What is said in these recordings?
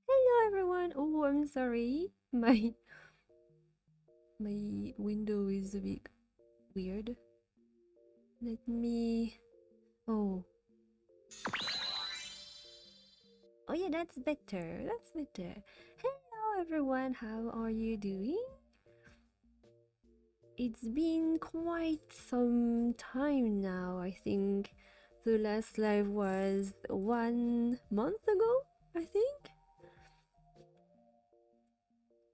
Hello everyone. Oh, I'm sorry. My window is a bit weird. Let me. Oh. Oh yeah, that's better. That's better. Hello everyone. How are you doing? It's been quite some time now. I think the last live was 1 month ago, I think.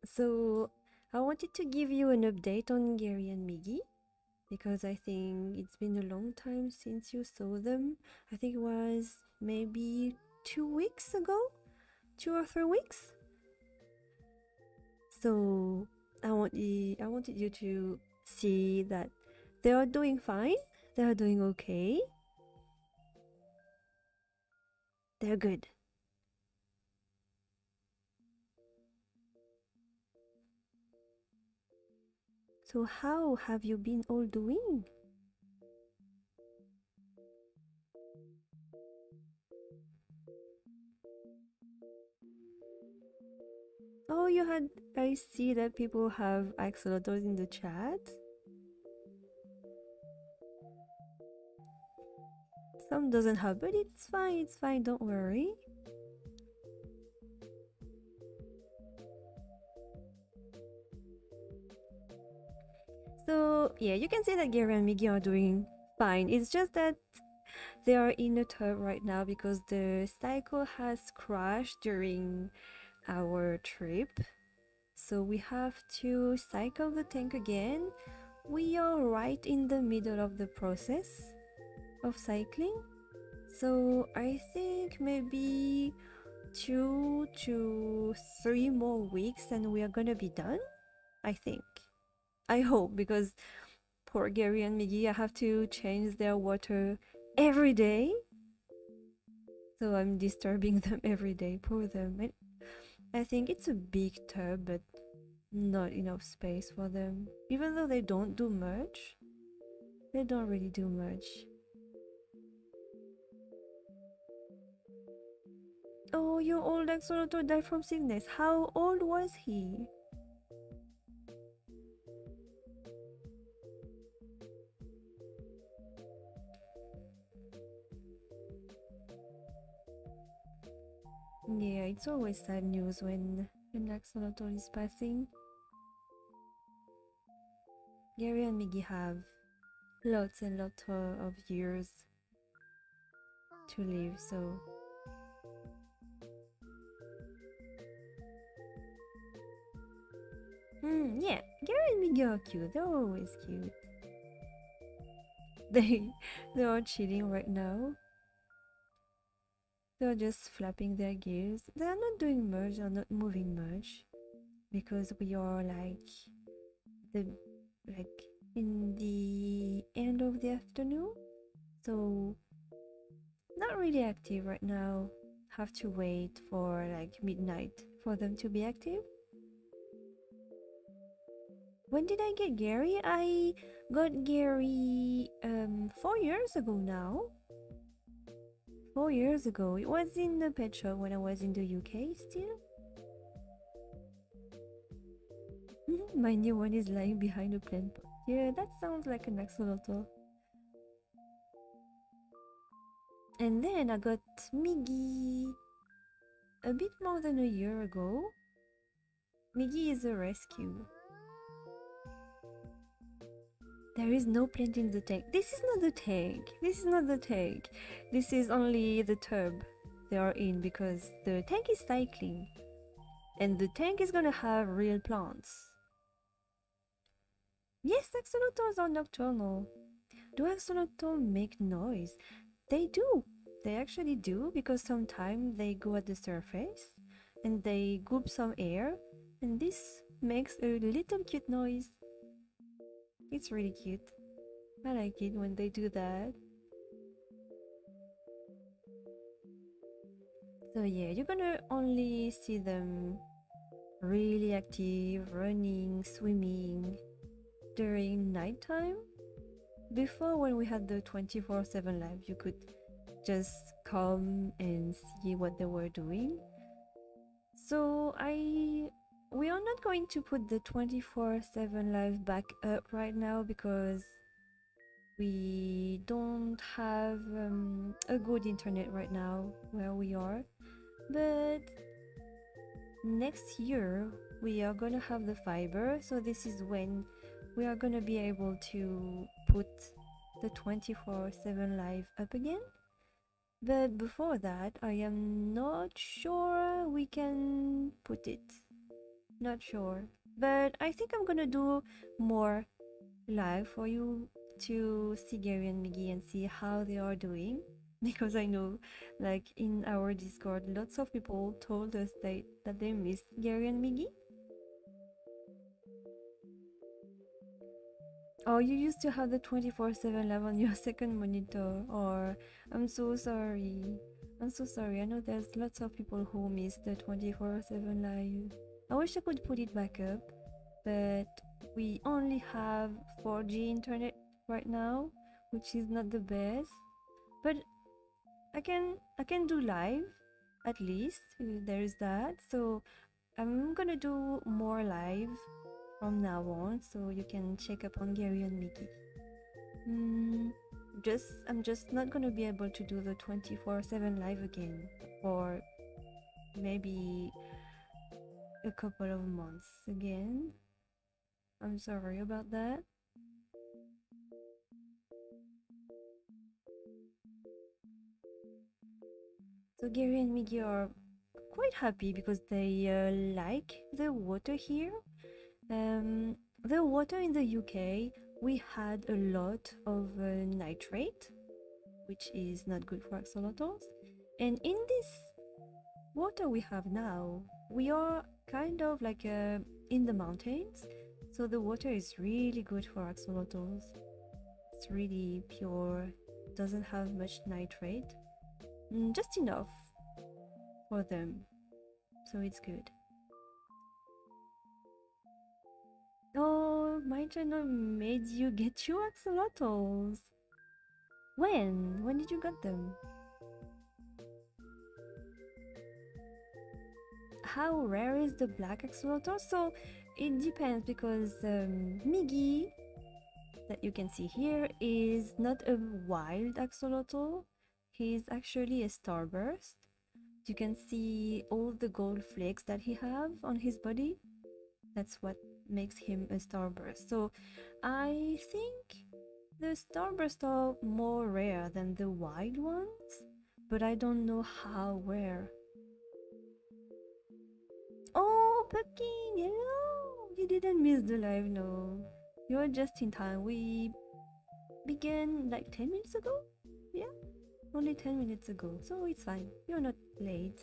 So I wanted to give you an update on Gary and Migi because I think it's been a long time since you saw them. I think it was maybe 2 weeks ago, 2 or 3 weeks. So I wanted you to see that they are doing fine. They are doing okay. They're good. So how have you been all doing? Oh, I see that people have axolotls in the chat. Some doesn't have, but it's fine, don't worry. So yeah, you can see that Gary and Migi are doing fine. It's just that they are in a tub right now because the cycle has crashed during our trip. So we have to cycle the tank again. We are right in the middle of the process of cycling. So I think maybe 2 to 3 more weeks and we are gonna be done. I think. I hope, because poor Gary and Migi, I have to change their water every day. So I'm disturbing them every day. Poor them. I think it's a big tub, but not enough space for them. Even though they don't do much, they don't really do much. Oh, your old axolotl died from sickness. How old was he? Yeah, it's always sad news when an axolotl is passing. Gary and Migi have lots and lots of years to live, so yeah, Gary and Migi are cute. They're always cute. They they are chilling right now. They're just flapping their gills. They are not doing much. They're not moving much because we are the like in the end of the afternoon, so not really active right now. Have to wait for like midnight for them to be active. When did I get Gary? I got Gary 4 years ago now. 4 years ago. It was in the pet shop when I was in the UK still. My new one is lying behind a plant pot. Yeah, that sounds like an axolotl. And then I got Migi a bit more than a year ago. Migi is a rescue. There is no plant in the tank. This is not the tank. This is not the tank. This is only the tub they are in because the tank is cycling. And the tank is gonna have real plants. Yes, axolotls are nocturnal. Do axolotls make noise? They do. They actually do because sometimes they go at the surface and they gulp some air and this makes a little cute noise. It's really cute. I like it when they do that. So yeah, you're gonna only see them really active, running, swimming during nighttime. Before, when we had the 24/7 live, you could just come and see what they were doing. So we are not going to put the 24/7 live back up right now because we don't have a good internet right now where we are. But next year we are gonna have the fiber, so this is when we are gonna be able to put the 24/7 live up again. But before that, I am not sure we can put it. Not sure. But I think I'm gonna do more live for you to see Gary and Miggy and see how they are doing. Because I know, like in our Discord, lots of people told us that they missed Gary and Miggy. Oh, you used to have the 24/7 live on your second monitor. Or I'm so sorry. I'm so sorry. I know there's lots of people who miss the 24/7 live. I wish I could put it back up, but we only have 4G internet right now, which is not the best. But I can do live at least. There is that. So I'm gonna do more live from now on, so you can check up on Gary and Mickey. I'm just not gonna be able to do the 24/7 live again for maybe a couple of months again. I'm sorry about that. So Gary and Miggy are quite happy because they like the water here. The water in the UK, we had a lot of nitrate, which is not good for axolotls. And in this water we have now, we are kind of like in the mountains, so the water is really good for axolotls. It's really pure, doesn't have much nitrate, just enough for them, so it's good. Oh, my channel made you get 2 axolotls. When? When did you get them? How rare is the black axolotl? So it depends because Migi, that you can see here, is not a wild axolotl. He's actually a starburst. You can see all the gold flakes that he have on his body. That's what makes him a starburst. So I think the starbursts are more rare than the wild ones, but I don't know how rare. Oh, Peking, hello! You didn't miss the live, no. You're just in time. We began like 10 minutes ago? Yeah, only 10 minutes ago, so it's fine. You're not late.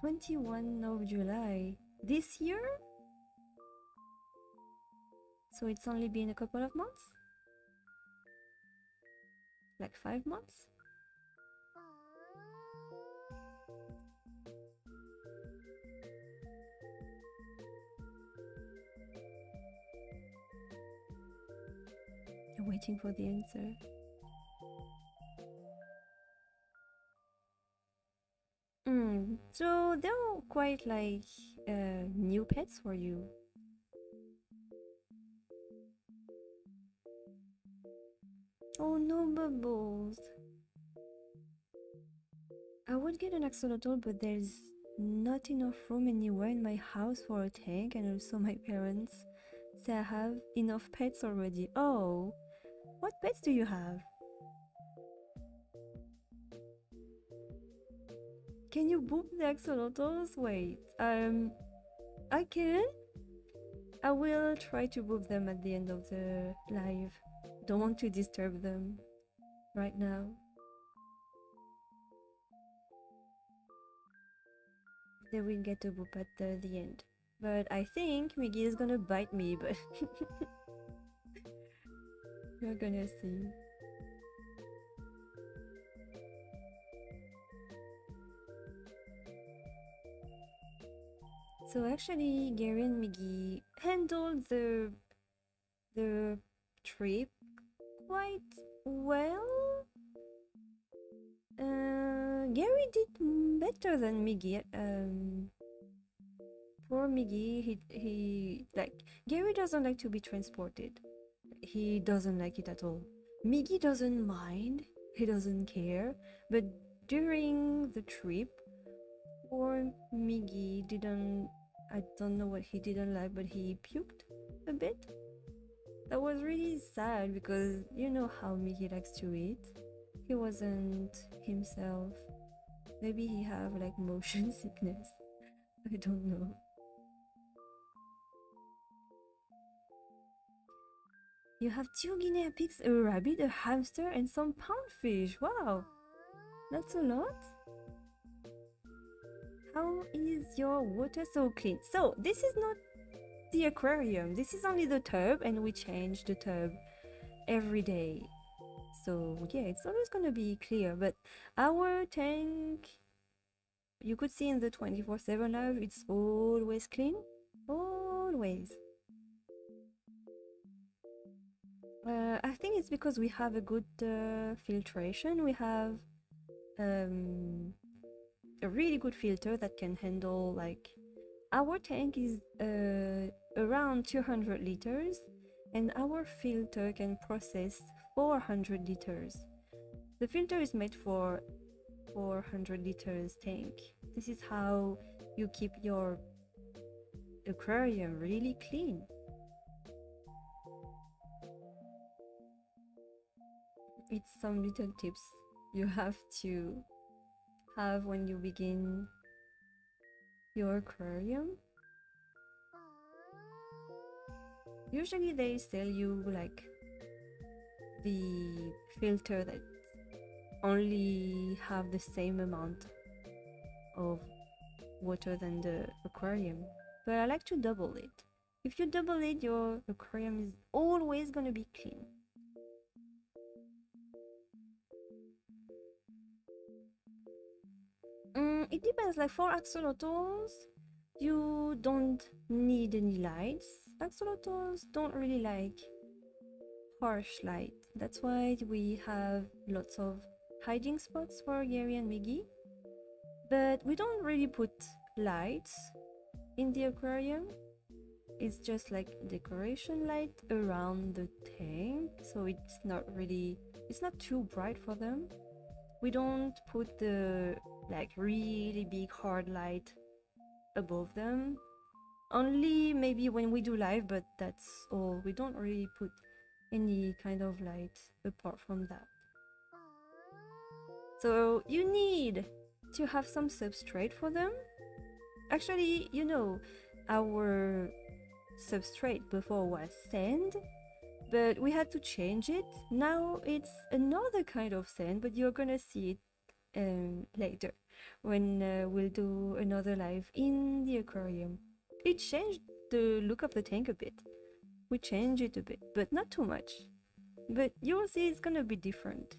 21 of July this year? So it's only been a couple of months? Like 5 months? I'm waiting for the answer. So they're quite like new pets for you. Oh no, Bubbles. I would get an axolotl, but there's not enough room anywhere in my house for a tank, and also my parents say I have enough pets already. Oh, what pets do you have? Can you boop the axolotls? Wait, I can. I will try to boop them at the end of the live. Don't want to disturb them right now. They will get a boop at the end. But I think Migi is gonna bite me, but you're gonna see. So actually, Gary and Migi handled the trip quite well. Gary did better than Migi. Poor Migi, he like Gary doesn't like to be transported. He doesn't like it at all. Migi doesn't mind. He doesn't care. But during the trip, poor Migi didn't. I don't know what he didn't like, but he puked a bit. That was really sad because you know how Migi likes to eat. He wasn't himself. Maybe he have like motion sickness. I don't know. You have 2 guinea pigs, a rabbit, a hamster, and some poundfish. Wow, that's a lot. How is your water so clean? So this is not the aquarium. This is only the tub, and we change the tub every day. So yeah, it's always gonna be clear. But our tank, you could see in the 24/7 live, it's always clean. Always. I think it's because we have a good filtration. We have a really good filter that can handle like our tank is around 200 liters and our filter can process 400 liters. The filter is made for 400 liters tank. This is how you keep your aquarium really clean. It's some little tips you have to have when you begin your aquarium. Usually they sell you like the filter that only have the same amount of water than the aquarium, but I like to double it. If you double it, your aquarium is always gonna be clean. It depends. Like for axolotls, you don't need any lights. Axolotls don't really like harsh light. That's why we have lots of hiding spots for Gary and Miggy. But we don't really put lights in the aquarium. It's just like decoration light around the tank, so it's not too bright for them. We don't put the like really big hard light above them. Only maybe when we do live, but that's all. We don't really put any kind of light apart from that. So you need to have some substrate for them. Actually, our substrate before was sand, but we had to change it. Now it's another kind of sand, but you're gonna see it later when we'll do another live in the aquarium. It changed the look of the tank a bit. We changed it a bit, but not too much. But you'll see it's gonna be different.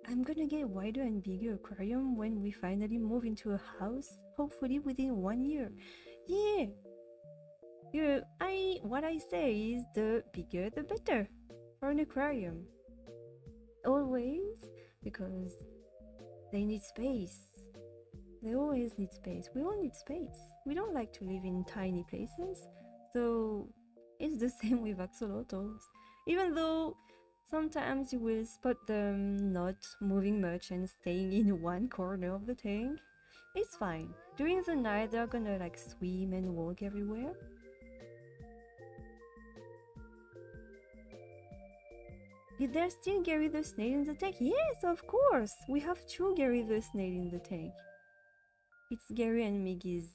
I'm gonna get wider and bigger aquarium when we finally move into a house, hopefully within 1 year. Yeah. What I say is the bigger the better for an aquarium. Always, because They need space. They always need space. We all need space. We don't like to live in tiny places. So it's the same with axolotls. Even though sometimes you will spot them not moving much and staying in one corner of the tank, it's fine. During the night, they're gonna like swim and walk everywhere. Is there still Gary the snail in the tank? Yes, of course! We have two Gary the snail in the tank. It's Gary and Migi's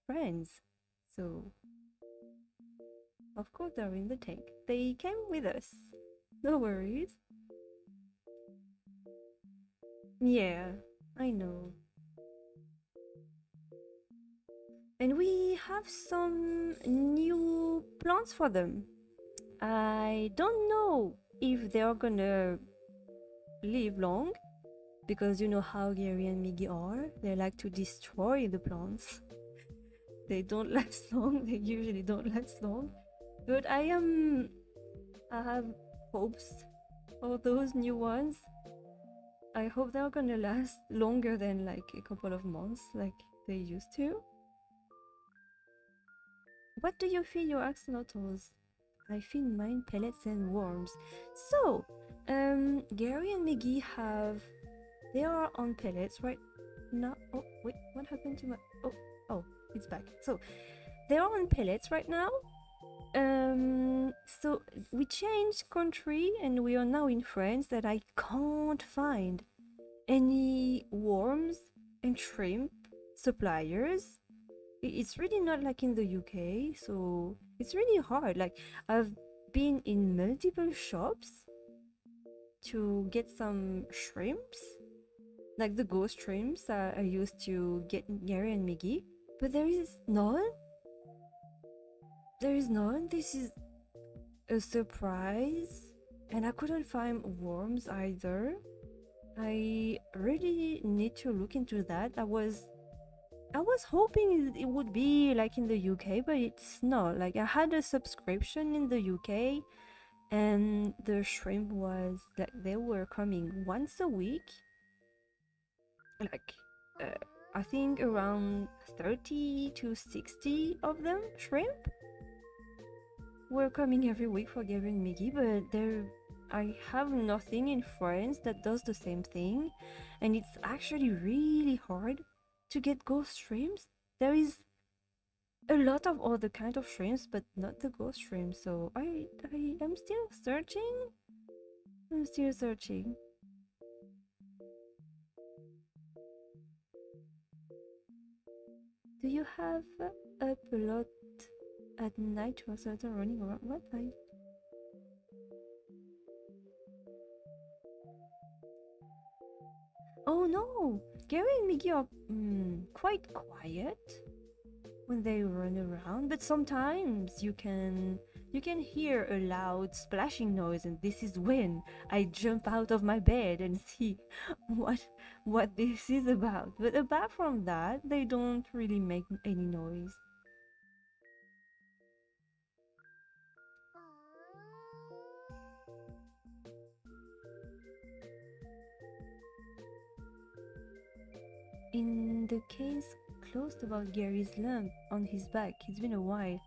friends. So, of course, they're in the tank. They came with us. No worries. Yeah, I know. And we have some new plants for them. I don't know if they're gonna live long because you know how Gary and Migi are. They like to destroy the plants. They don't last long. They usually don't last long. But I have hopes for those new ones. I hope they're gonna last longer than like a couple of months like they used to. What do you feed your axolotls? I feed mine pellets and worms. So, Gary and Migi they are on pellets right now. Oh, wait, what happened to my, oh, it's back. So, they are on pellets right now. So we changed country and we are now in France that I can't find any worms and shrimp suppliers. It's really not like in the UK, so it's really hard. Like I've been in multiple shops to get some shrimps, like the ghost shrimps I used to get Gary and Miggy, but there is none. There is none. This is a surprise, and I couldn't find worms either. I really need to look into that. I was hoping it would be like in the UK, but it's not. Like I had a subscription in the UK and the shrimp was like they were coming once a week. Like I think around 30 to 60 of them shrimp were coming every week for Gary and Miggy, but I have nothing in France that does the same thing, and it's actually really hard to get ghost shrimps. There is a lot of other kind of shrimps, but not the ghost shrimp. So I'm still searching. I'm still searching. Do you have a lot at night to a certain running around? What I? Oh no, Gary and Miggy are quite quiet when they run around, but sometimes you can hear a loud splashing noise, and this is when I jump out of my bed and see what this is about. But apart from that, they don't really make any noise. In the case closed about Gary's lump on his back, it's been a while.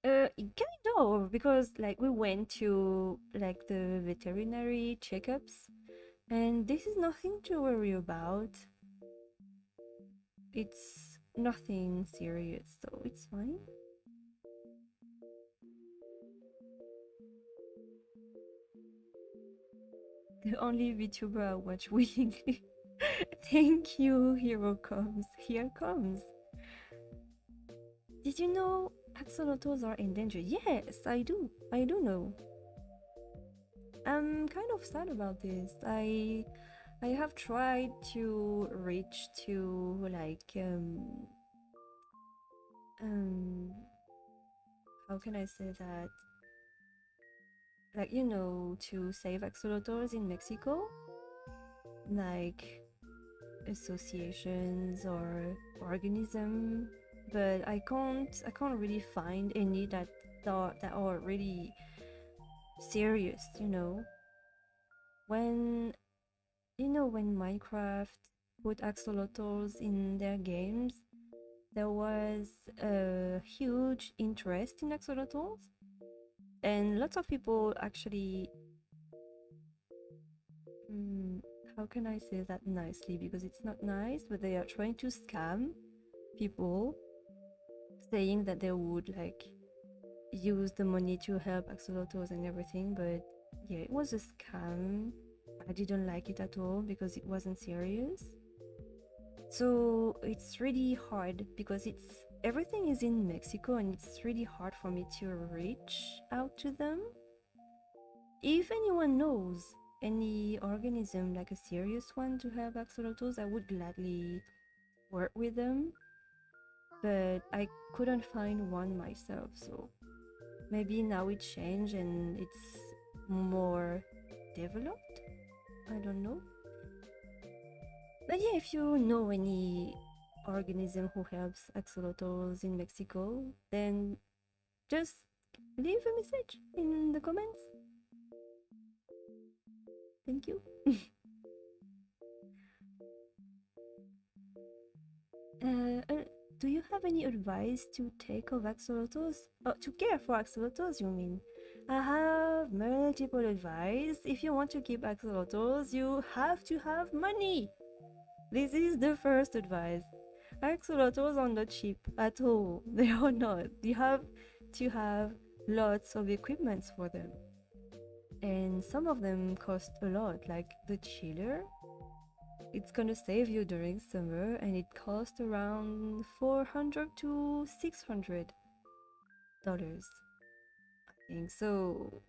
Kind of, because like we went to like the veterinary checkups, and this is nothing to worry about. It's nothing serious, so it's fine. The only VTuber I watch willingly. Thank you, Hero comes. Here comes. Did you know axolotls are endangered? Yes, I do. I do know. I'm kind of sad about this. I have tried to reach to like um how can I say that? Like to save axolotls in Mexico, like associations or organism, but I can't really find any that are really serious. when when Minecraft put axolotls in their games, there was a huge interest in axolotls, and lots of people actually how can I say that nicely, because it's not nice, but they are trying to scam people, saying that they would like use the money to help axolotls and everything. But yeah, it was a scam. I didn't like it at all because it wasn't serious. So it's really hard because it's everything is in Mexico, and it's really hard for me to reach out to them. If anyone knows any organism, like a serious one, to help axolotls, I would gladly work with them, but I couldn't find one myself. So maybe now it changed and it's more developed. I don't know. But yeah, if you know any organism who helps axolotls in Mexico, then just leave a message in the comments. Thank you. Do you have any advice to take of axolotls? Oh, to care for axolotls, you mean? I have multiple advice. If you want to keep axolotls, you have to have money. This is the first advice. Axolotls are not cheap at all. They are not. You have to have lots of equipment for them. And some of them cost a lot, like the chiller. It's gonna save you during summer, and it costs around $400 to $600, I think. So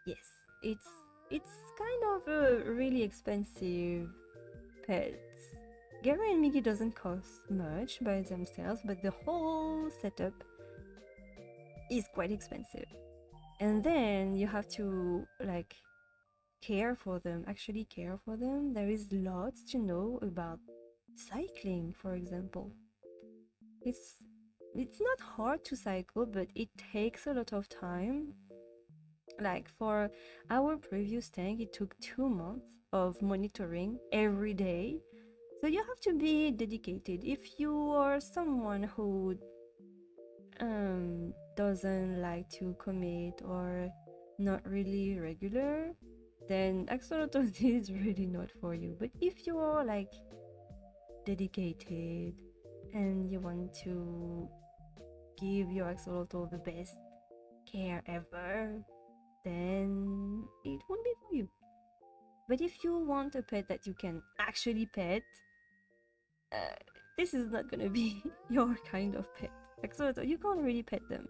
yes, it's kind of a really expensive pet. Gary and Migi doesn't cost much by themselves, but the whole setup is quite expensive. And then you have to like care for them, actually care for them. There is lots to know about cycling, for example. It's not hard to cycle, but it takes a lot of time. Like for our previous tank, it took 2 months of monitoring every day. So you have to be dedicated. If you are someone who doesn't like to commit or not really regular, then axolotl is really not for you. But if you are like dedicated and you want to give your axolotl the best care ever, then it won't be for you. But if you want a pet that you can actually pet, uh, this is not gonna be your kind of pet. Axolotl, you can't really pet them.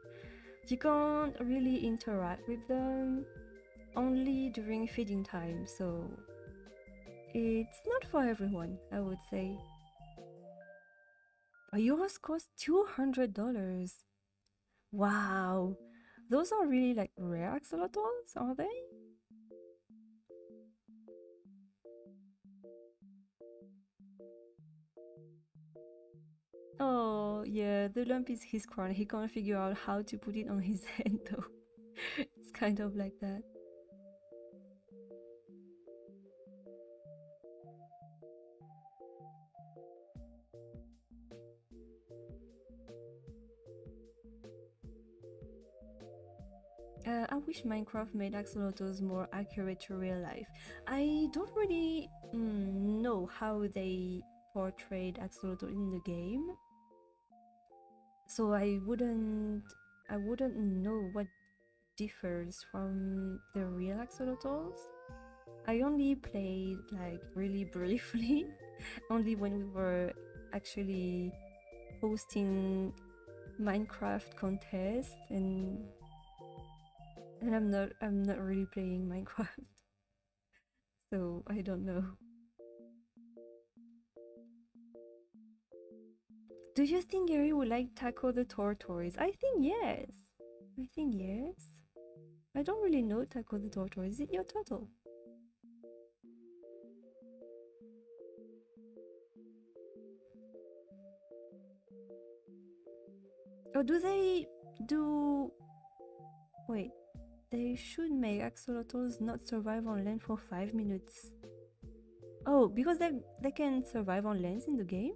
You can't really interact with them, only during feeding time, so it's not for everyone, I would say. A yours cost $200. Wow, those are really like rare axolotls, are they? Oh yeah, the lump is his crown. He can't figure out how to put it on his head though. It's kind of like that. I wish Minecraft made axolotls more accurate to real life. I don't really know how they portrayed axolotl in the game, so I wouldn't know what differs from the real axolotls. I only played like really briefly, only when we were actually hosting Minecraft contests, and I'm not really playing Minecraft, so I don't know. Do you think Gary would like tackle the tortoise? I think yes. I think yes. I don't really know tackle the tortoise. Is it your turtle? Or do they do? Wait. They should make axolotls not survive on land for 5 minutes. Oh, because they can survive on land in the game?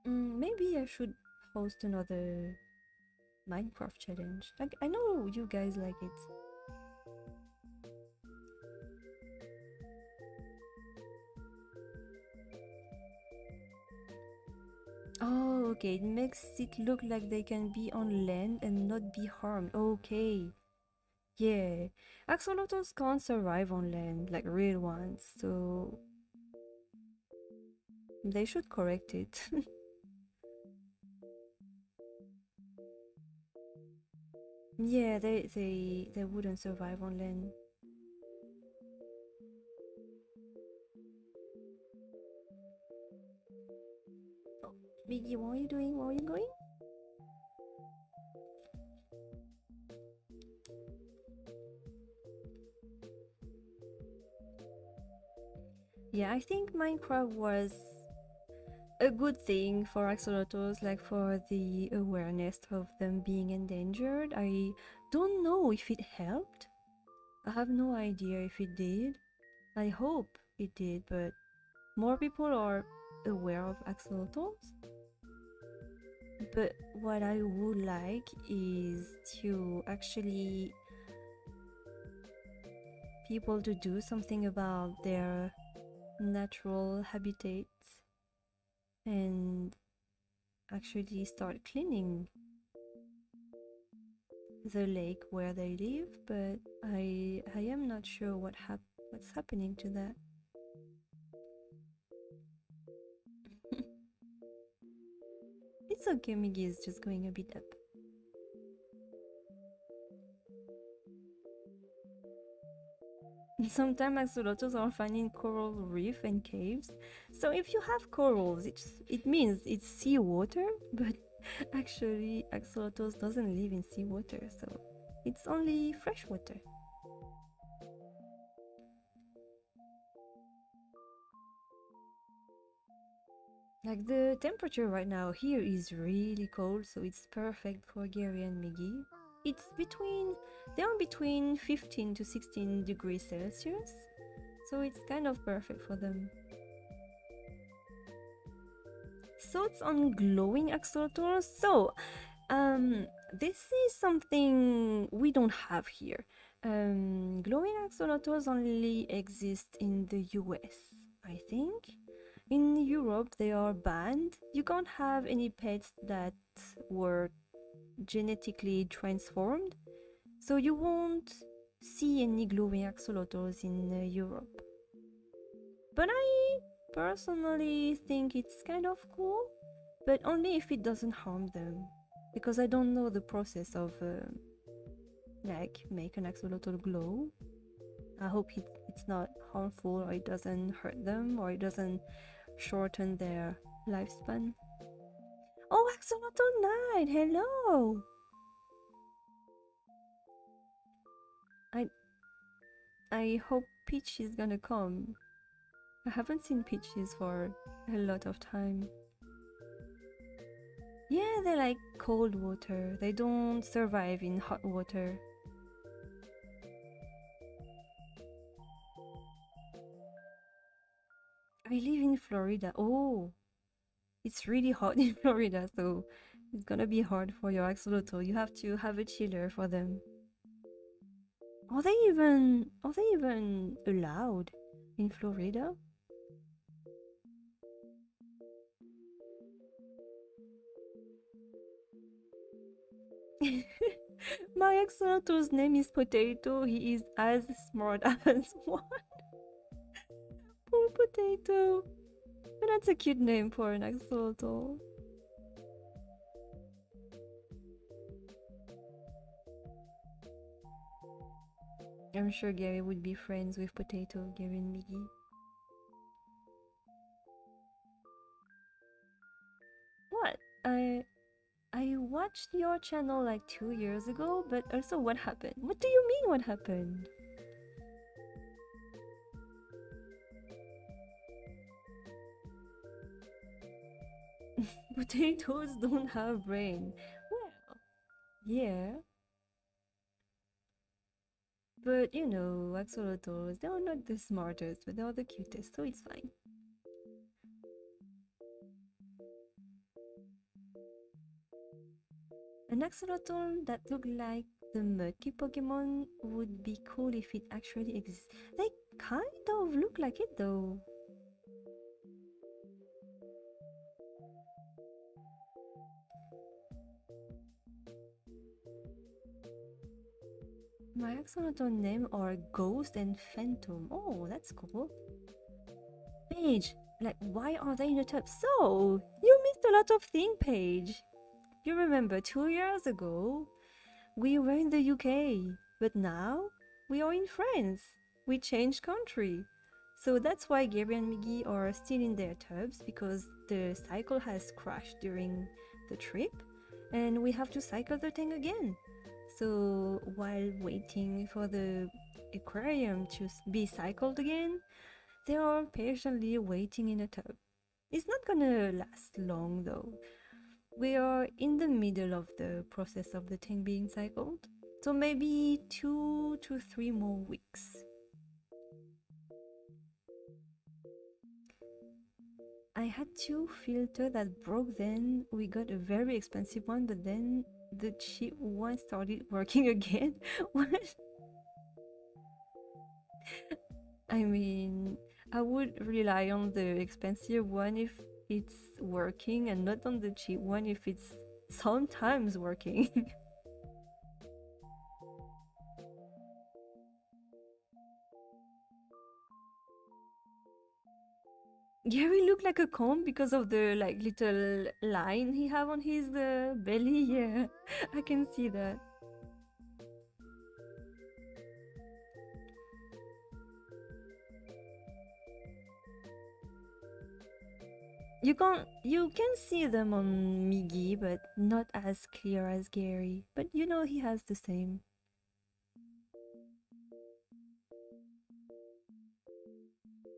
Maybe I should host another Minecraft challenge. Like, I know you guys like it. Oh, okay. It makes it look like they can be on land and not be harmed. Okay. Yeah. Axolotls can't survive on land, like real ones, so they should correct it. Yeah, they wouldn't survive on land. Oh, Migi, what are you doing? Where are you going? Yeah, I think Minecraft was a good thing for axolotls, like for the awareness of them being endangered. I don't know if it helped. I have no idea if it did. I hope it did, but more people are aware of axolotls. But what I would like is to actually people to do something about their natural habitats and actually start cleaning the lake where they live, but I am not sure what's happening to that. It's okay, Migi is just going a bit up. Sometimes axolotls are found in coral reef and caves. So if you have corals, it means it's seawater, but actually axolotls doesn't live in seawater, so it's only freshwater. Like the temperature right now here is really cold, so it's perfect for Gary and Miggy. It's between they are between 15 to 16 degrees Celsius, so it's kind of perfect for them. Thoughts on glowing axolotls? So, this is something we don't have here. Glowing axolotls only exist in the US, I think. In Europe, they are banned. You can't have any pets that were genetically transformed, so you won't see any glowing axolotls in Europe. But I personally think it's kind of cool, but only if it doesn't harm them, because I don't know the process of like make an axolotl glow. I hope it's not harmful or it doesn't hurt them or it doesn't shorten their lifespan. Oh, Axolotl 9! Hello! I I hope Peach is gonna come. I haven't seen Peaches for a lot of time. Yeah, they like cold water. They don't survive in hot water. I live in Florida. Oh, it's really hot in Florida, so it's gonna be hard for your axolotl. You have to have a chiller for them. Are they even allowed in Florida? My axolotl's name is Potato. He is as smart as what? Poor Potato. But that's a cute name for an axolotl. I'm sure Gary would be friends with Potato, Gary and Miggy. What? I watched your channel like 2 years ago, but also what happened? What do you mean what happened? Potatoes don't have brain. Well, yeah, but you know, axolotls, they are not the smartest, but they are the cutest, so it's fine. An axolotl that look like the Mudkip Pokemon would be cool if it actually exists. They kind of look like it though. My axolotl name are Ghost and Phantom. Oh, that's cool. Paige, like, why are they in a tub? So, you missed a lot of things, Paige. You remember 2 years ago, we were in the UK, but now we are in France. We changed country. So that's why Gary and Miggy are still in their tubs because the cycle has crashed during the trip and we have to cycle the thing again. So while waiting for the aquarium to be cycled again, they are patiently waiting in a tub. It's not gonna last long though. We are in the middle of the process of the thing being cycled, so maybe 2 to 3 more weeks. I had two filters that broke then. We got a very expensive one, but then the cheap one started working again. What? I mean, I would rely on the expensive one if it's working and not on the cheap one if it's sometimes working. Gary looked like a comb because of the like little line he have on his belly. Yeah, I can see that. You can see them on Migi, but not as clear as Gary. But you know he has the same.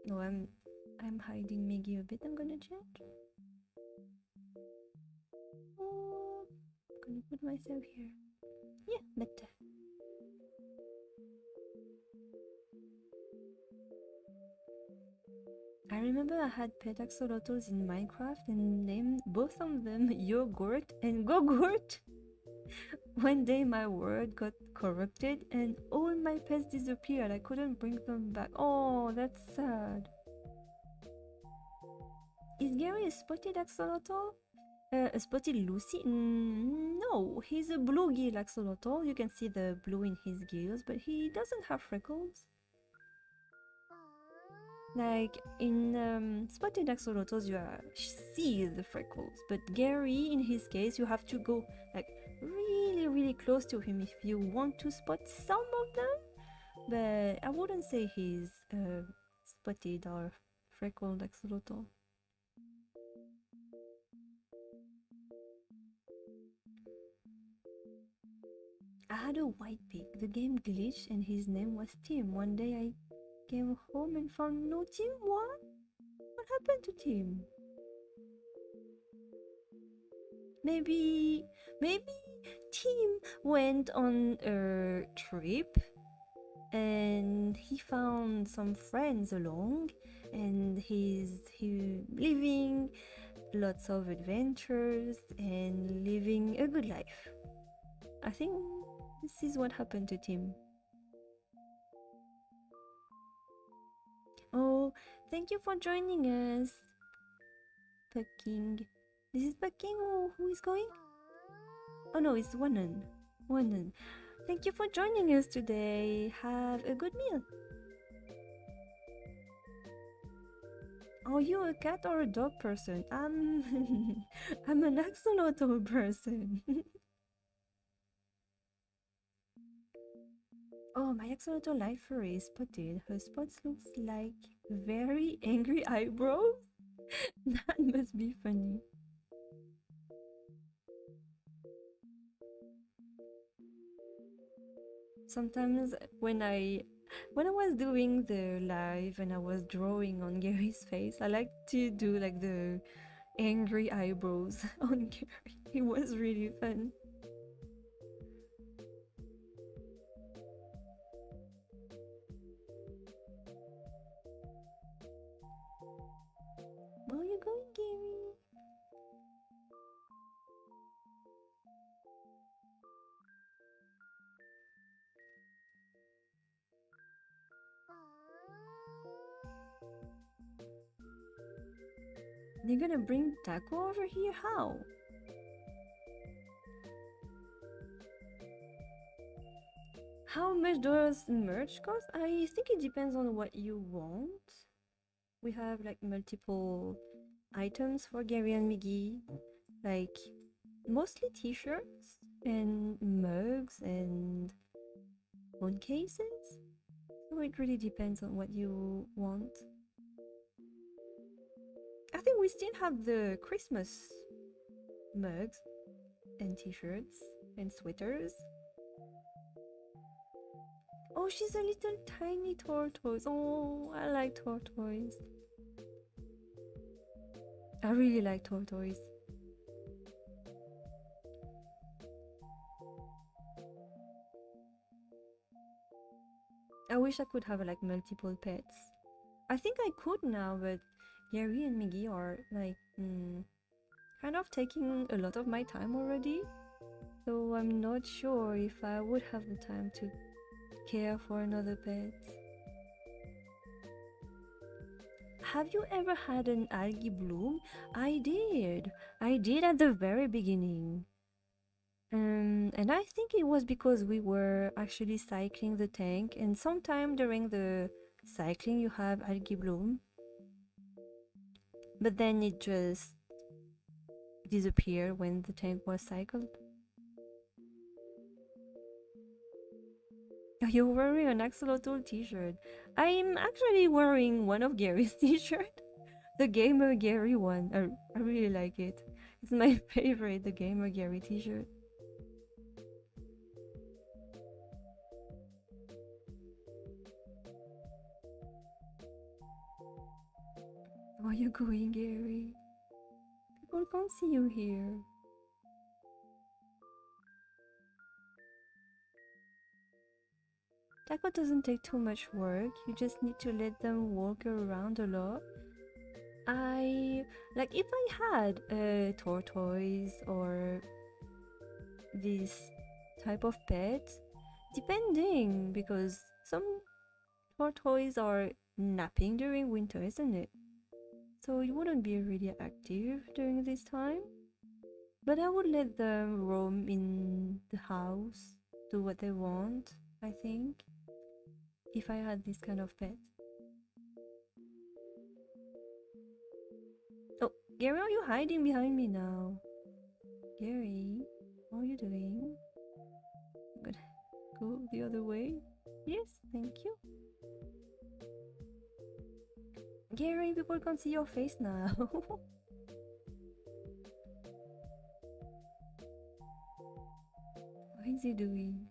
No, I'm hiding Migi a bit. I'm gonna change. Oh, I'm gonna put myself here. Yeah, better. I remember I had pet axolotls in Minecraft and named both of them Yogurt and Gogurt. One day my word got corrupted and all my pets disappeared. I couldn't bring them back. Oh, that's sad. Is Gary a spotted axolotl? A spotted Lucy? No, he's a bluegill axolotl. You can see the blue in his gills, but he doesn't have freckles. Like in spotted axolotls, you see the freckles, but Gary, in his case, you have to go like really, really close to him if you want to spot some of them. But I wouldn't say he's spotted or freckled axolotl. I had a white pig. The game glitched and his name was Tim. One day I came home and found no Tim. What? What happened to Tim? Maybe Tim went on a trip and he found some friends along and he living lots of adventures and living a good life. I think this is what happened to Tim. Oh, thank you for joining us, Peking. This is Peking who is going? Oh no, it's Wanan. Wanan. Thank you for joining us today. Have a good meal. Are you a cat or a dog person? I'm an axolotl person. Oh, my axolotl lifer is spotted. Her spots looks like very angry eyebrows. That must be funny. Sometimes when I was doing the live and I was drawing on Gary's face, I like to do like the angry eyebrows on Gary. It was really fun. Where are you going, Gary? You're gonna bring Taco over here? How? How much does merch cost? I think it depends on what you want. We have like multiple items for Gary and Miggy, like mostly t-shirts and mugs and phone cases. So it really depends on what you want. I think we still have the Christmas mugs and t-shirts and sweaters. Oh, she's a little tiny tortoise. Oh, I like tortoise. I really like tortoise. I wish I could have like multiple pets. I think I could now, but Gary and Miggy are like kind of taking a lot of my time already. So I'm not sure if I would have the time to care for another pet. Have you ever had an algae bloom? I did. I did at the very beginning. And I think it was because we were actually cycling the tank, and sometime during the cycling you have algae bloom, but then it just disappeared when the tank was cycled. You're wearing an Axolotl t-shirt. I'm actually wearing one of Gary's t-shirt, the Gamer Gary one. I really like it. It's my favorite, the Gamer Gary t-shirt. Where are you going, Gary? People can't see you here. Taco doesn't take too much work. You just need to let them walk around a lot. Like if I had a tortoise or this type of pet, depending, because some tortoise are napping during winter, isn't it? So it wouldn't be really active during this time. But I would let them roam in the house, do what they want, I think, if I had this kind of pet. Oh, Gary, are you hiding behind me now? Gary, what are you doing? I'm gonna go the other way. Yes, thank you. Gary, people can't see your face now. What is he doing?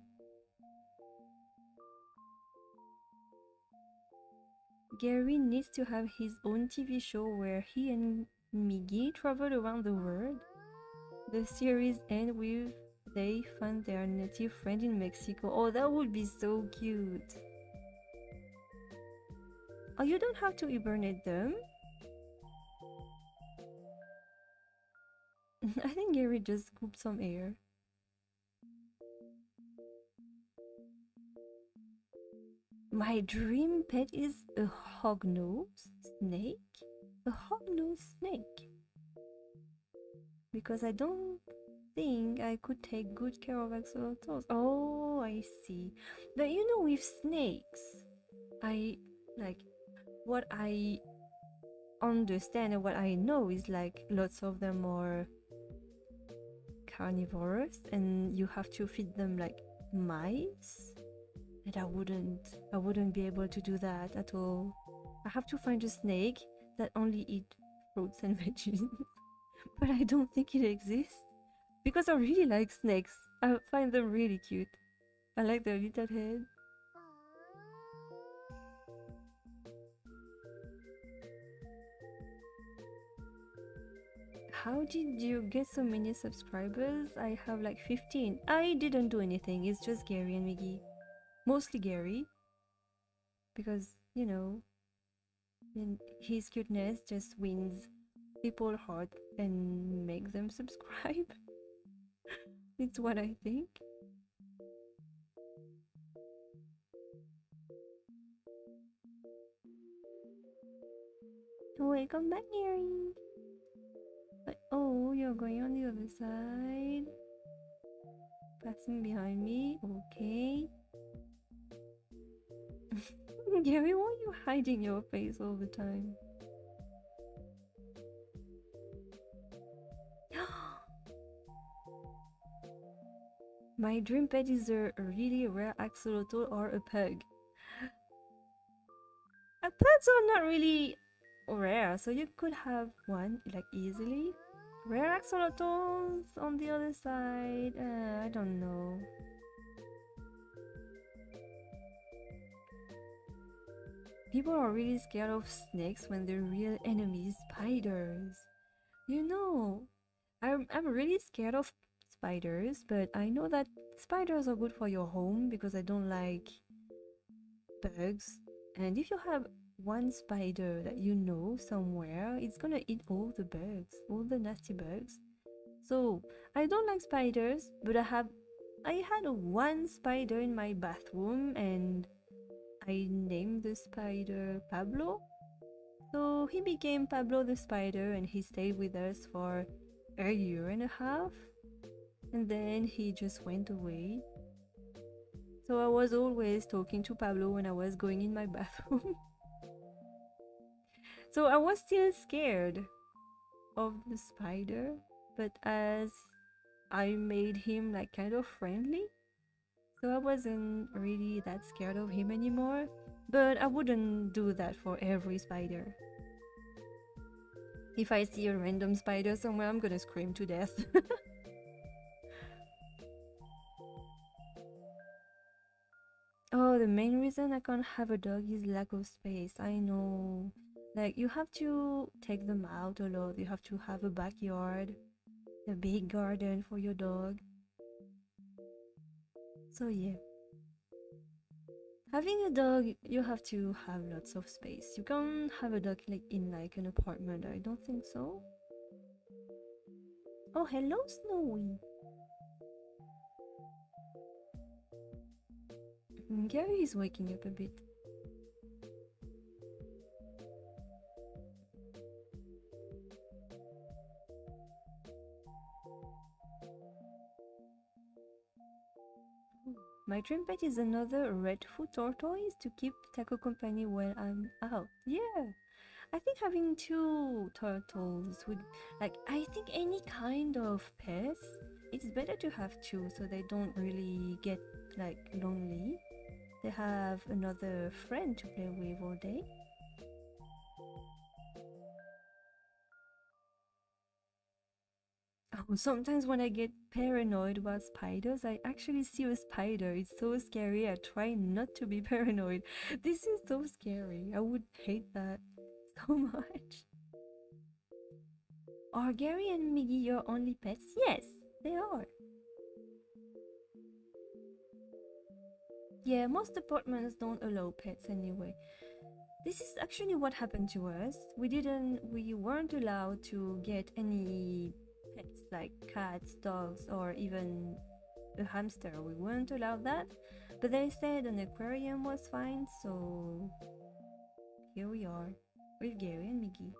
Gary needs to have his own TV show where he and Miggy travel around the world. The series ends with they find their native friend in Mexico. Oh, that would be so cute. Oh, you don't have to hibernate them. I think Gary just scooped some air. My dream pet is a hognose snake. A hognose snake. Because I don't think I could take good care of axolotls. Oh, I see. But you know, with snakes, I like what I understand and what I know is like lots of them are carnivorous and you have to feed them like mice. And I wouldn't be able to do that at all. I have to find a snake that only eat fruits and veggies. But I don't think it exists. Because I really like snakes. I find them really cute. I like their little head. How did you get so many subscribers? I have like 15. I didn't do anything. It's just Gary and Miggy. Mostly Gary. Because, his cuteness just wins people's heart and make them subscribe. It's what I think. Welcome back, Gary. But oh, you're going on the other side. Passing behind me. Okay. Gary, why are you hiding your face all the time? My dream pet is a really rare axolotl or a pug. Pugs are not really rare, so you could have one like easily. Rare axolotls on the other side, I don't know. People are really scared of snakes when their real enemy is spiders. I'm really scared of spiders, but I know that spiders are good for your home because I don't like bugs. And if you have one spider that you know somewhere, it's gonna eat all the bugs, all the nasty bugs. So I don't like spiders, but I had one spider in my bathroom and I named the spider Pablo. So he became Pablo the spider and he stayed with us for a year and a half. And then he just went away. So I was always talking to Pablo when I was going in my bathroom. So I was still scared of the spider, but as I made him like kind of friendly, so I wasn't really that scared of him anymore. But I wouldn't do that for every spider. If I see a random spider somewhere, I'm gonna scream to death. Oh, the main reason I can't have a dog is lack of space. I know. Like, you have to take them out a lot. You have to have a backyard, a big garden for your dog. So, yeah. Having a dog, you have to have lots of space. You can't have a dog like in like an apartment. I don't think so. Oh, hello, Snowy. Gary is waking up a bit. My dream pet is another redfoot tortoise to keep Taco company while I'm out. Yeah, I think having two turtles would, like, I think any kind of pets, it's better to have two so they don't really get like lonely. They have another friend to play with all day. Oh, sometimes when I get paranoid about spiders, I actually see a spider. It's so scary. I try not to be paranoid. This is so scary. I would hate that so much. Are Gary and Miggy your only pets? Yes, they are. Yeah, most apartments don't allow pets anyway. This is actually what happened to us. We weren't allowed to get any pets like cats, dogs, or even a hamster. We weren't allowed that. But they said an aquarium was fine, so here we are with Gary and Miggy.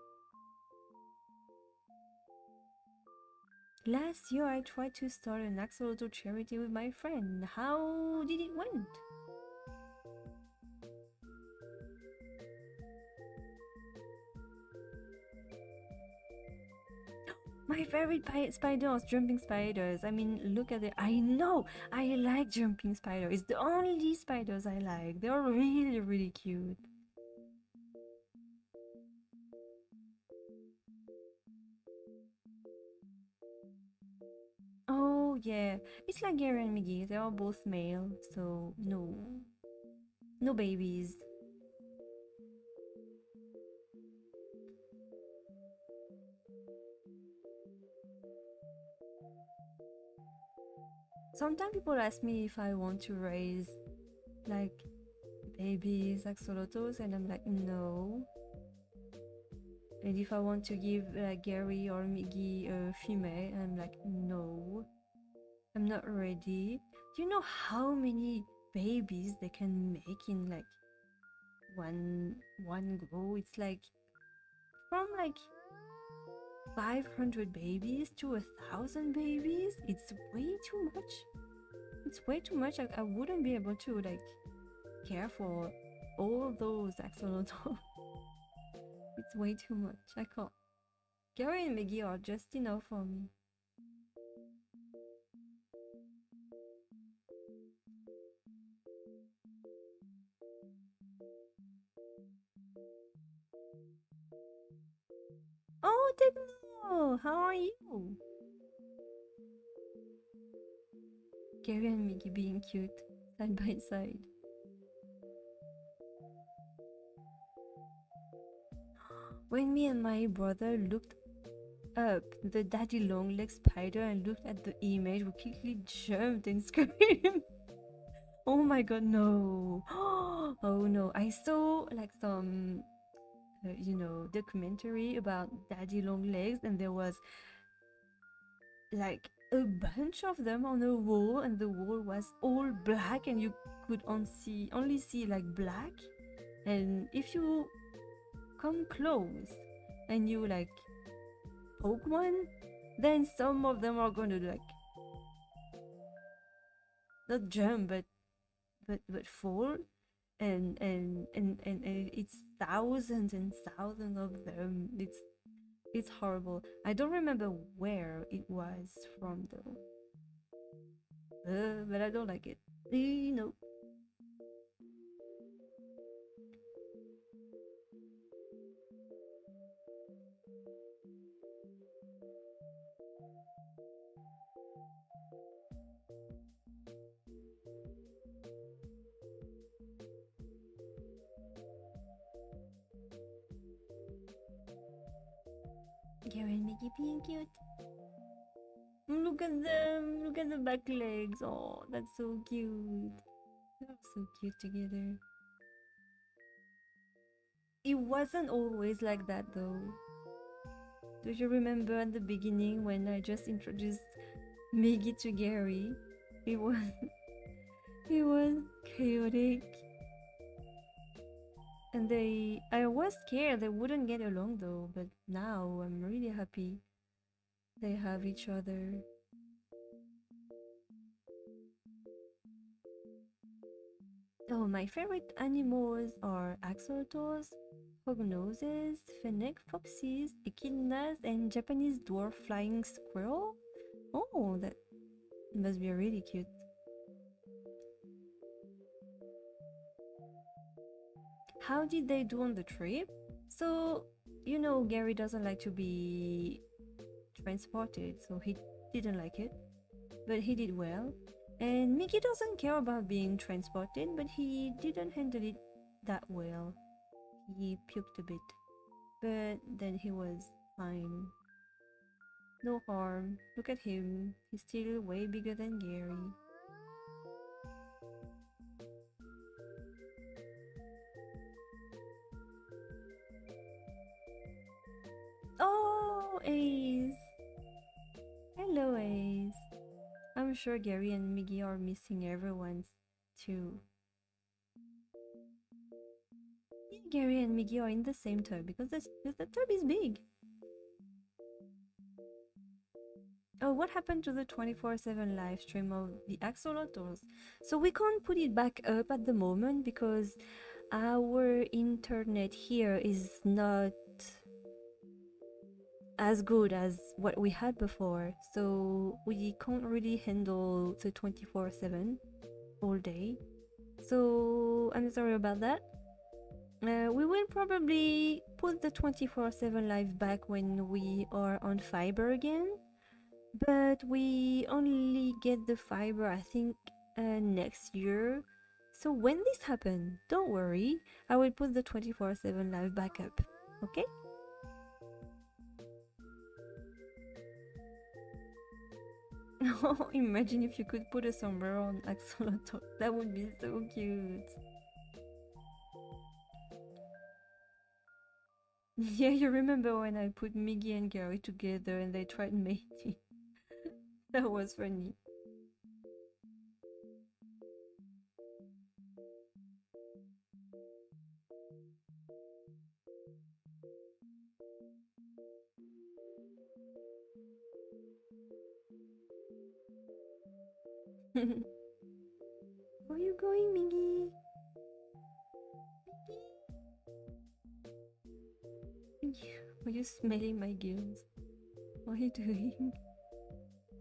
Last year I tried to start an axolotl charity with my friend. How did it went? My favorite spiders, jumping spiders. I mean, look at it. I know, I like jumping spiders. It's the only spiders I like. They're really, really cute. Oh, yeah. It's like Gary and Miggy. They are both male, so no babies. Sometimes people ask me if I want to raise like babies, axolotls, and I'm like, no. And if I want to give like Gary or Migi a female, I'm like, no, I'm not ready. Do you know how many babies they can make in like one go? It's like from like 500 babies to 1,000 babies. It's way too much. It's way too much. I wouldn't be able to like care for all those axolotls. It's way too much. I can't. Gary and Migi are just enough for me. Oh, Techno! How are you? Gary and Migi being cute, side by side. When me and my brother looked up the daddy long leg spider and looked at the image, we quickly jumped and screamed. Oh my god, no! Oh no, I saw like some, documentary about daddy long legs, and there was like a bunch of them on a wall, and the wall was all black, and you could only see like black. And if you come close and you like poke one, then some of them are going to like not jump but fall, and it's thousands and thousands of them. It's horrible. I don't remember where it was from though, but I don't like it. No. Gary and Mickey being cute. Look at them. Look at the back legs. Oh, that's so cute. They're so cute together. It wasn't always like that though. Do you remember at the beginning when I just introduced Miggy to Gary? It was it was chaotic. And I was scared they wouldn't get along though, but now I'm really happy they have each other. Oh, my favorite animals are axolotls, hognoses, fennec foxes, echidnas, and Japanese dwarf flying squirrel. Oh, that must be really cute. How did they do on the trip? So, Gary doesn't like to be transported, so he didn't like it, but he did well. And Mickey doesn't care about being transported, but he didn't handle it that well. He puked a bit, but then he was fine. No harm. Look at him. He's still way bigger than Gary. Oh, Ace! Hello, Ace. I'm sure Gary and Miggy are missing everyone too. Yeah, Gary and Miggy are in the same tub because the tub is big. Oh, what happened to the 24/7 live stream of the axolotls? So we can't put it back up at the moment because our internet here is not as good as what we had before, so we can't really handle the 24/7 all day. So I'm sorry about that. We will probably put the 24/7 live back when we are on fiber again, but we only get the fiber I think next year. So when this happens, don't worry, I will put the 24/7 live back up, okay? Imagine if you could put a sombrero on Axolotl. That would be so cute. Yeah, you remember when I put Migi and Gary together and they tried mating? That was funny. Where are you going, Migi? Migi? Are you smelling my gills? What are you doing?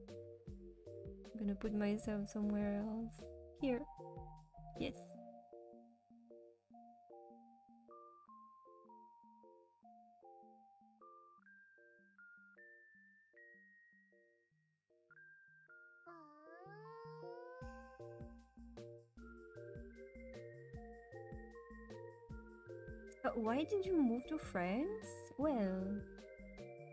I'm gonna put myself somewhere else. Here. Yes. Why did you move to France? Well,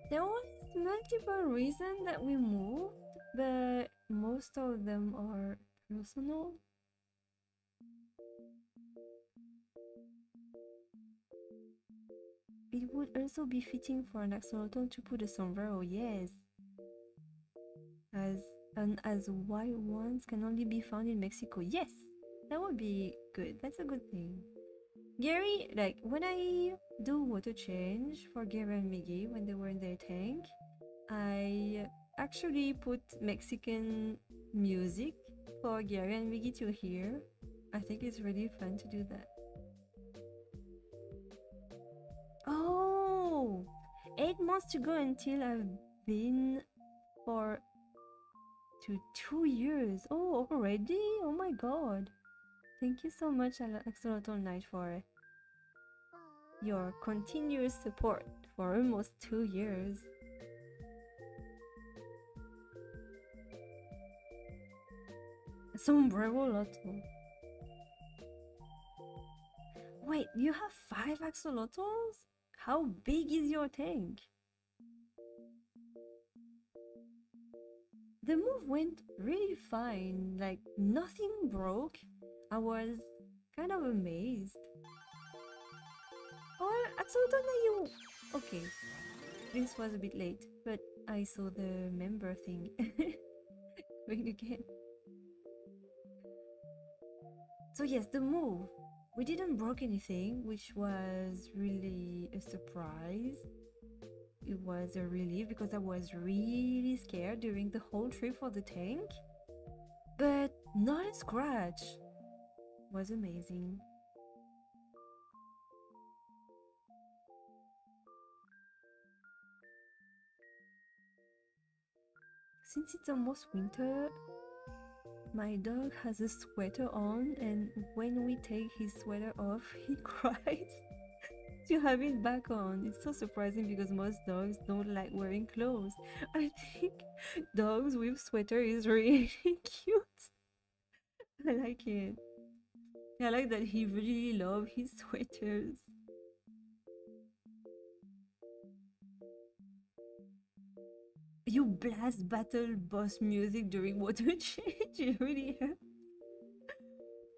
there was multiple reasons that we moved, but most of them are personal. It would also be fitting for an axolotl to put a sombrero, yes. As white ones can only be found in Mexico. Yes, that would be good. That's a good thing. Gary, like when I do water change for Gary and Migi when they were in their tank, I actually put Mexican music for Gary and Migi to hear. I think it's really fun to do that. Oh, 8 months to go until I've been for 2 years. Oh, already? Oh my god. Thank you so much, Axolotl Knight, for your continuous support for almost 2 years. Sombrero Lotto. Wait, you have 5 axolotls? How big is your tank? The move went really fine, like nothing broke. I was kind of amazed. Or axolotl, you... Okay, this was a bit late, but I saw the member thing going again. So yes, the move. We didn't broke anything, which was really a surprise. It was a relief because I was really scared during the whole trip for the tank. But not a scratch. It was amazing. Since it's almost winter, my dog has a sweater on, and when we take his sweater off, he cries to have it back on. It's so surprising because most dogs don't like wearing clothes. I think dogs with sweater is really cute. I like it. I like that he really loves his sweaters. You blast battle boss music during water change. It really helps.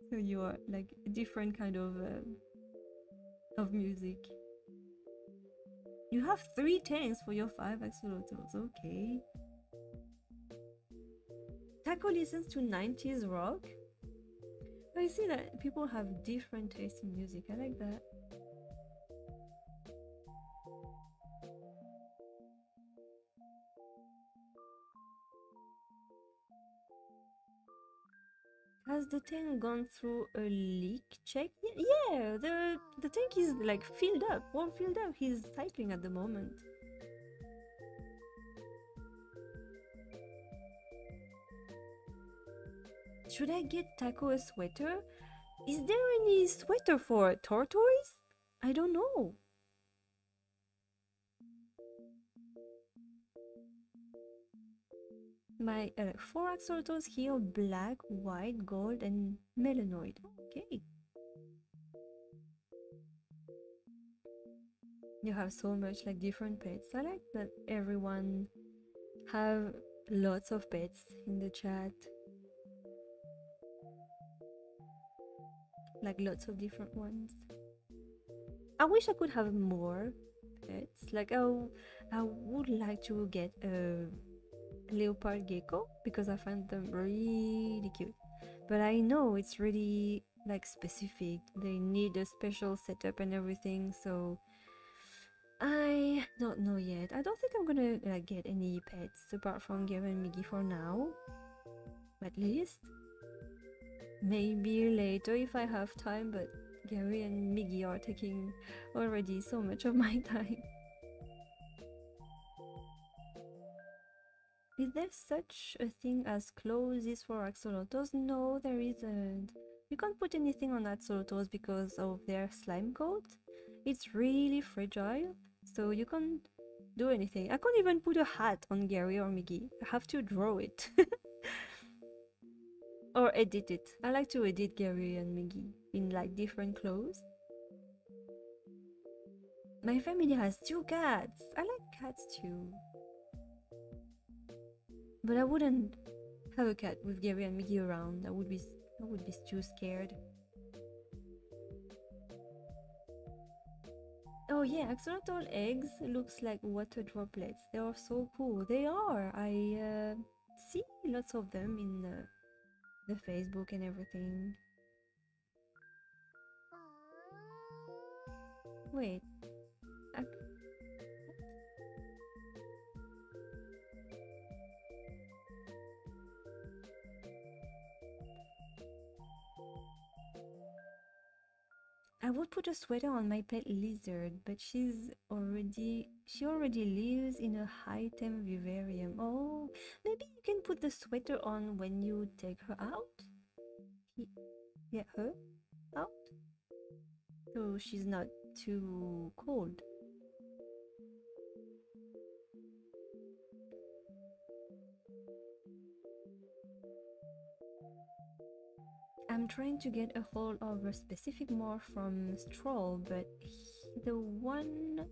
So you are like a different kind of music. You have 3 tanks for your 5 axolotls. Okay. Taco listens to 90s rock. I see that people have different tastes in music. I like that. Has the tank gone through a leak check? Yeah, the tank is like filled up, all filled up. He's cycling at the moment. Should I get Taco a sweater? Is there any sweater for a tortoise? I don't know. My 4 axolotls here: black, white, gold, and melanoid. Okay. You have so much like different pets. I like that everyone have lots of pets in the chat. Like lots of different ones. I wish I could have more pets. Like I would like to get a leopard gecko because I find them really cute. But I know it's really like specific. They need a special setup and everything, so I don't know yet. I don't think I'm gonna like get any pets apart from Gary and Miggy for now. At least. Maybe later if I have time, but Gary and Miggy are taking already so much of my time. Is there such a thing as clothes for axolotls? No, there isn't. You can't put anything on axolotls because of their slime coat. It's really fragile, so you can't do anything. I can't even put a hat on Gary or Miggy. I have to draw it. Or edit it. I like to edit Gary and Miggy in like different clothes. My family has 2 cats. I like cats too. But I wouldn't have a cat with Gary and Miggy around. I would be too scared. Oh yeah, axolotl eggs looks like water droplets. They are so cool. They are. I see lots of them in the Facebook and everything. Wait. I would put a sweater on my pet lizard, but she already lives in a high-temp vivarium. Oh, maybe you can put the sweater on when you take her out? Get her out? So she's not too cold. I'm trying to get a hold of a specific more from Stroll, but the one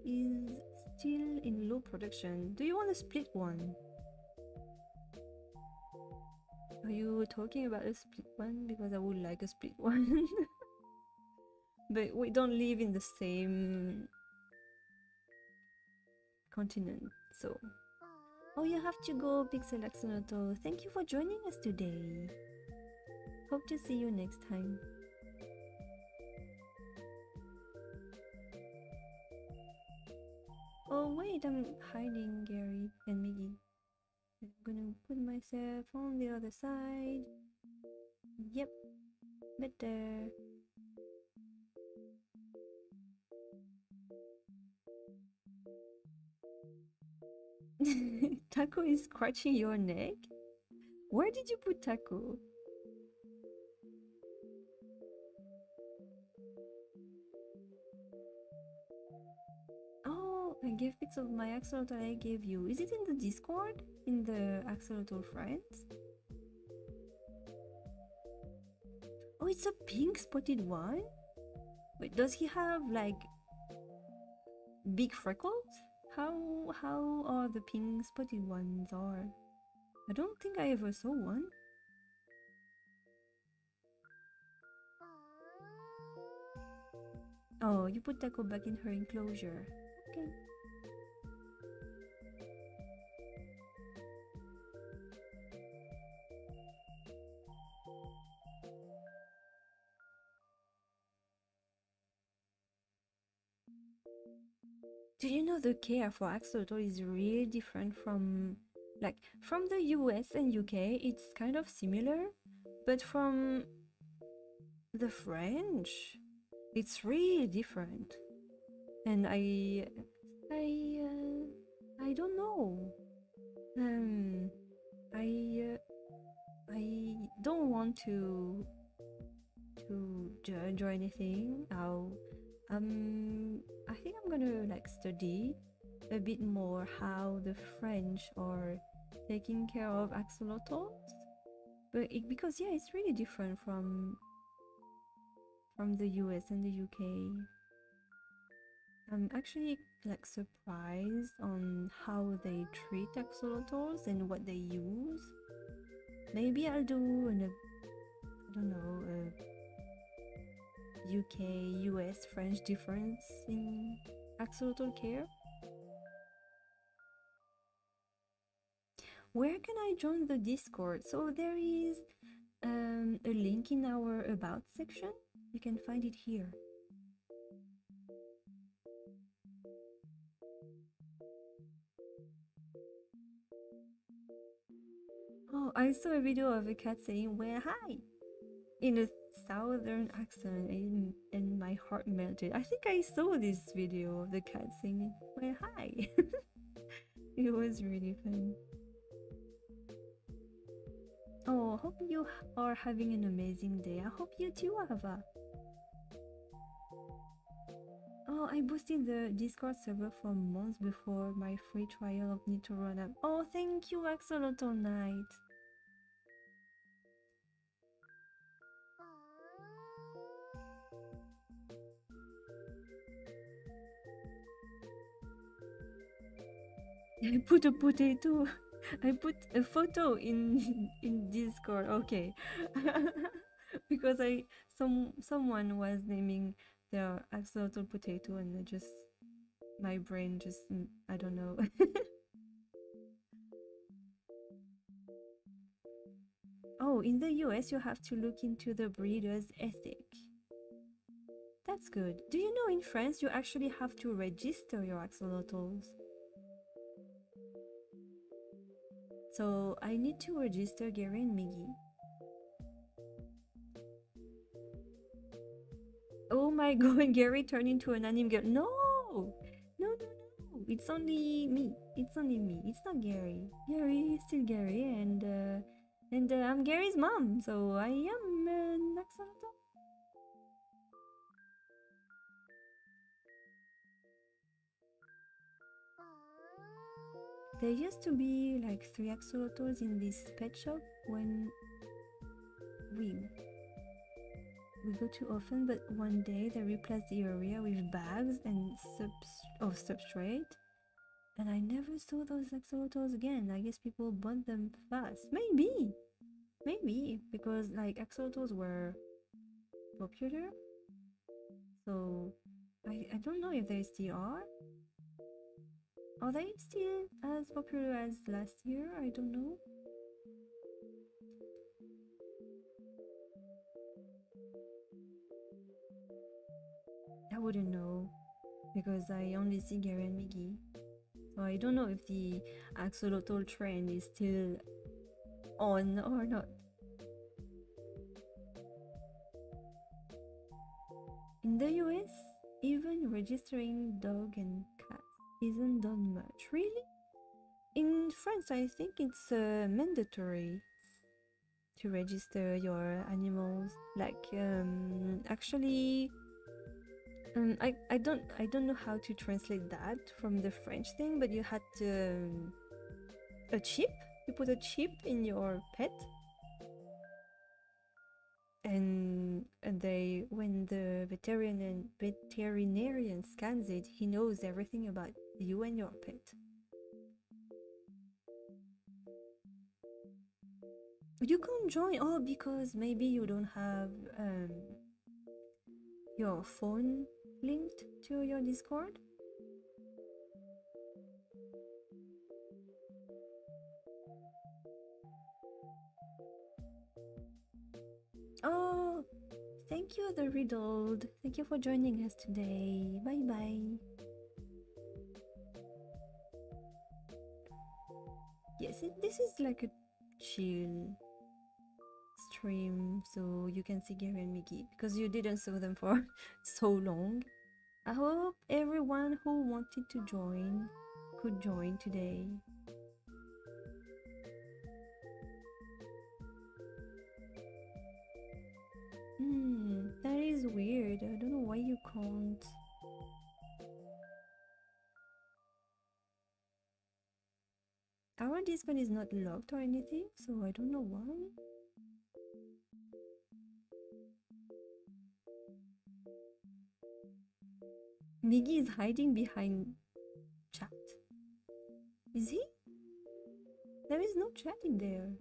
is still in low production. Do you want a split one? Are you talking about a split one? Because I would like a split one. But we don't live in the same continent, so... Oh, you have to go, Pixel Axolotl. Thank you for joining us today. Hope to see you next time. Oh wait, I'm hiding Gary and Miggy. I'm gonna put myself on the other side. Yep, better. Taco is scratching your neck? Where did you put Taco? Oh, I gave pics of my axolotl I gave you. Is it in the Discord? In the axolotl friends? Oh, it's a pink spotted one? Wait, does he have like big freckles? How are the pink spotted ones are? I don't think I ever saw one. Oh, you put Taco back in her enclosure. Okay. Do you know the care for axolotl is really different from from the US and UK? It's kind of similar, but from the French, it's really different. And I don't know. Um, I don't want to judge or anything. I think I'm gonna like study a bit more how the French are taking care of axolotls, but because yeah, it's really different from the US and the UK. I'm actually like surprised on how they treat axolotls and what they use. Maybe I'll do an I don't know, UK, US, French difference in axolotl care. Where can I join the Discord? So there is a link in our About section. You can find it here. Oh, I saw a video of a cat saying "Well, hi" in a southern accent, and my heart melted. I think I saw this video of the cat saying "Well, hi." It was really fun. Oh, hope you are having an amazing day. I hope you too, Ava. Oh, I boosted the Discord server for months before my free trial of need to run up. Oh, thank you, Axolotl Knight. I put a potato. I put a photo in Discord. Okay, because someone was naming their axolotl potato, and I just my brain just I don't know. Oh, in the US, you have to look into the breeder's ethic. That's good. Do you know in France you actually have to register your axolotls? So I need to register Gary and Migi. Oh my god, Gary turned into an anime girl. No! No, no, no. It's only me. It's only me. It's not Gary. Gary is still Gary, and I'm Gary's mom, so I am an axolotl. There used to be like 3 axolotls in this pet shop when we go too often, but one day they replaced the area with bags and substrate, and I never saw those axolotls again. I guess people bought them fast. Maybe because like axolotls were popular, so I don't know if they still are. Are they still as popular as last year? I don't know. I wouldn't know because I only see Gary and Migi. So I don't know if the axolotl trend is still on or not. In the US, even registering dog and cat isn't done much. Really? In France, I think it's mandatory to register your animals. Like, actually, I don't know how to translate that from the French thing, but you had a chip. You put a chip in your pet, and they when the veterinarian scans it, he knows everything about you and your pet. You can't join, oh, because maybe you don't have your phone linked to your Discord. Oh, thank you, the riddled. Thank you for joining us today. Bye bye. Yes, this is like a chill stream, so you can see Gary and Migi because you didn't saw them for so long. I hope everyone who wanted to join could join today. That is weird. I don't know why you can't. Our Discord is not locked or anything, so I don't know why. Migi is hiding behind Is he? There is no chat in there.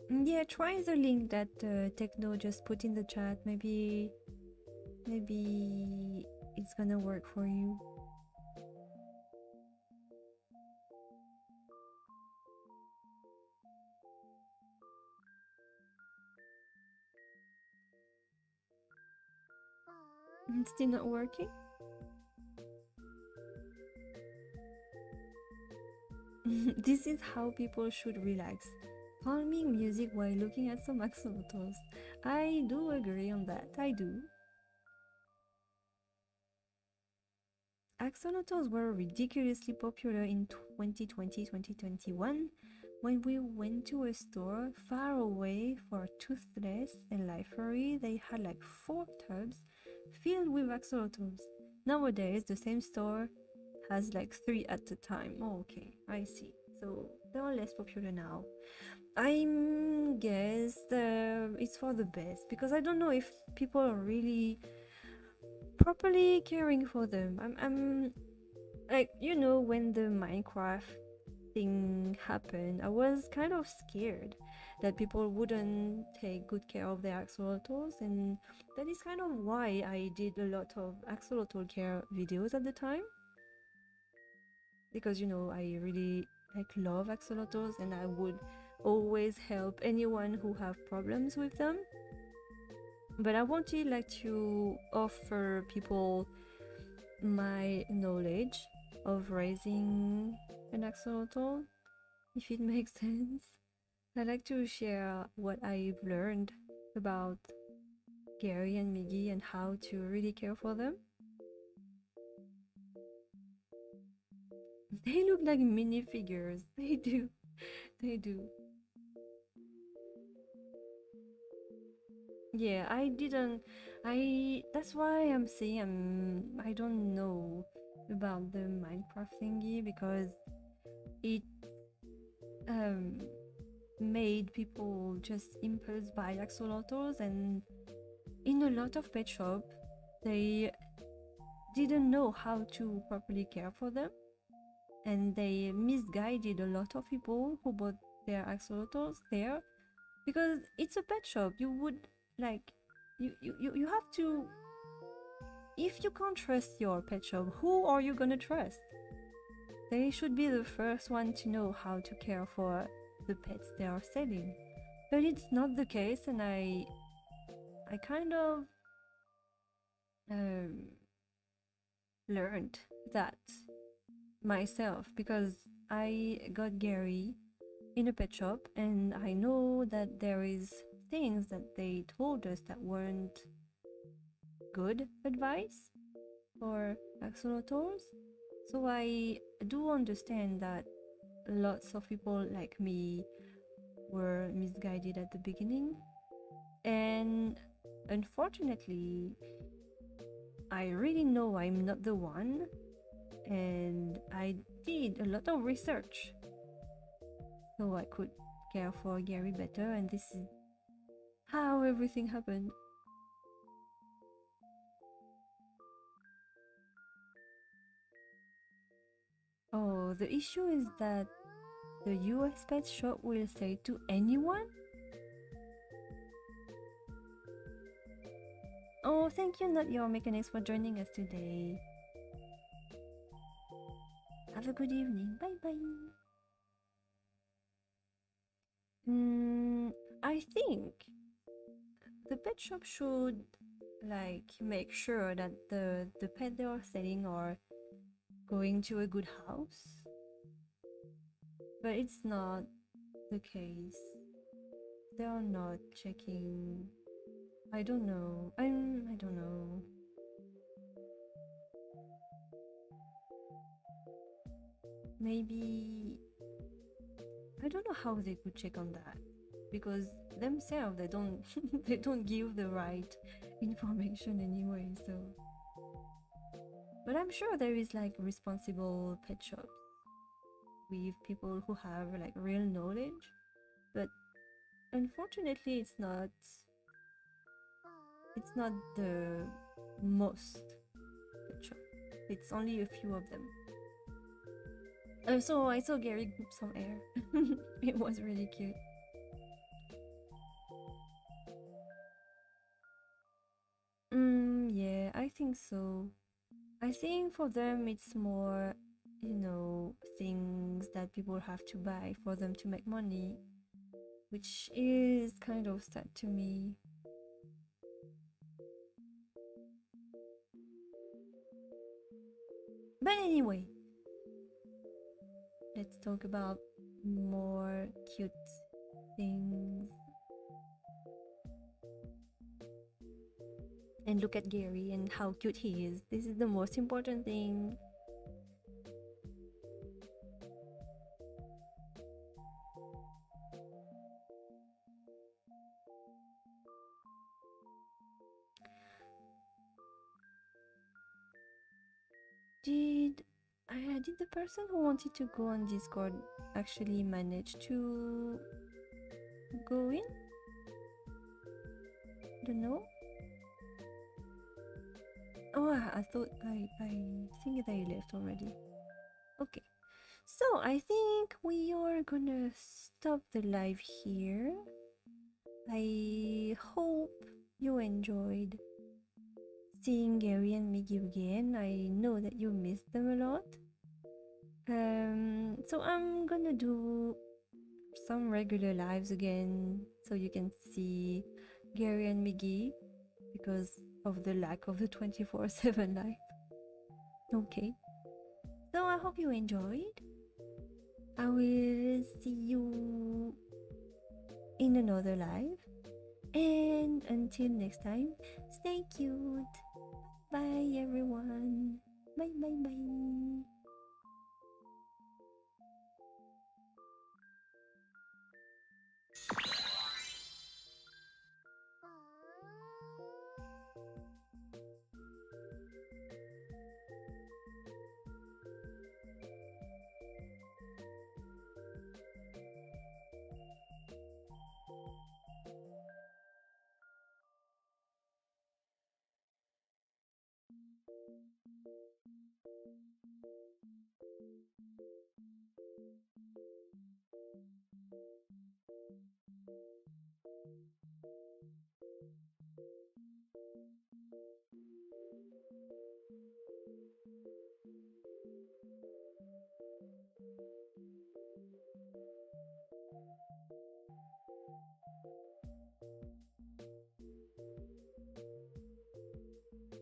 Yeah, try the link that Techno just put in the chat. Maybe it's gonna work for you. It's still not working? This is how people should relax. Calming music while looking at some axolotls. I do agree on that, I do. Axolotls were ridiculously popular in 2020-2021 when we went to a store far away for Toothless and Lifery. They had like 4 tubs filled with axolotls. Nowadays, the same store has like 3 at a time. Oh, okay, I see. So they are less popular now. I guess it's for the best because I don't know if people are really properly caring for them. I'm like, you know, when the Minecraft thing happened, I was kind of scared that people wouldn't take good care of their axolotls, and that is kind of why I did a lot of axolotl care videos at the time, because you know I really like love axolotls and I would always help anyone who have problems with them. But I wanted like to offer people my knowledge of raising an axolotl, if it makes sense. I like to share what I've learned about Gary and Migi and how to really care for them. They look like minifigures. They do. They do. Yeah, I didn't. That's why I'm saying I don't know about the Minecraft thingy because it um made people just impulse buy axolotls, and in a lot of pet shop they didn't know how to properly care for them, and they misguided a lot of people who bought their axolotls there because it's a pet shop. You would like you have to, if you can't trust your pet shop, who are you gonna trust? They should be the first one to know how to care for the pets they are selling. But it's not the case, and I kind of um, learned that myself because I got Gary in a pet shop, and I know that there is things that they told us that weren't good advice for axolotls. So I do understand that lots of people like me were misguided at the beginning, and unfortunately I really know I'm not the one, and I did a lot of research so I could care for Gary better, and this is how everything happened. Oh, the issue is that the US pet shop will say to anyone? Oh, thank you, Not Your Mechanics, for joining us today. Have a good evening. Bye bye. I think the pet shop should like make sure that the pet they are selling are going to a good house, but it's not the case. They are not checking. I don't know. I don't know. Maybe I don't know how they could check on that because themselves they don't they don't give the right information anyway. So, but I'm sure there is like responsible pet shops with people who have like real knowledge. But Unfortunately, it's not the most picture. It's only a few of them. So I saw Gary grip some air. It was really cute. Yeah, I think so. I think for them it's more, things that people have to buy for them to make money, which is kind of sad to me. But anyway, let's talk about more cute things. And look at Gary and how cute he is. This is the most important thing. Did did the person who wanted to go on Discord actually manage to go in? Don't know. Oh, I thought I think they left already. Okay. So I think we are gonna stop the live here. I hope you enjoyed seeing Gary and Migi again. I know that you missed them a lot. So I'm gonna do some regular lives again so you can see Gary and Migi because of the lack of the 24/7 live. Okay. So I hope you enjoyed. I will see you in another live. And until next time, stay cute. Bye everyone. Bye bye bye.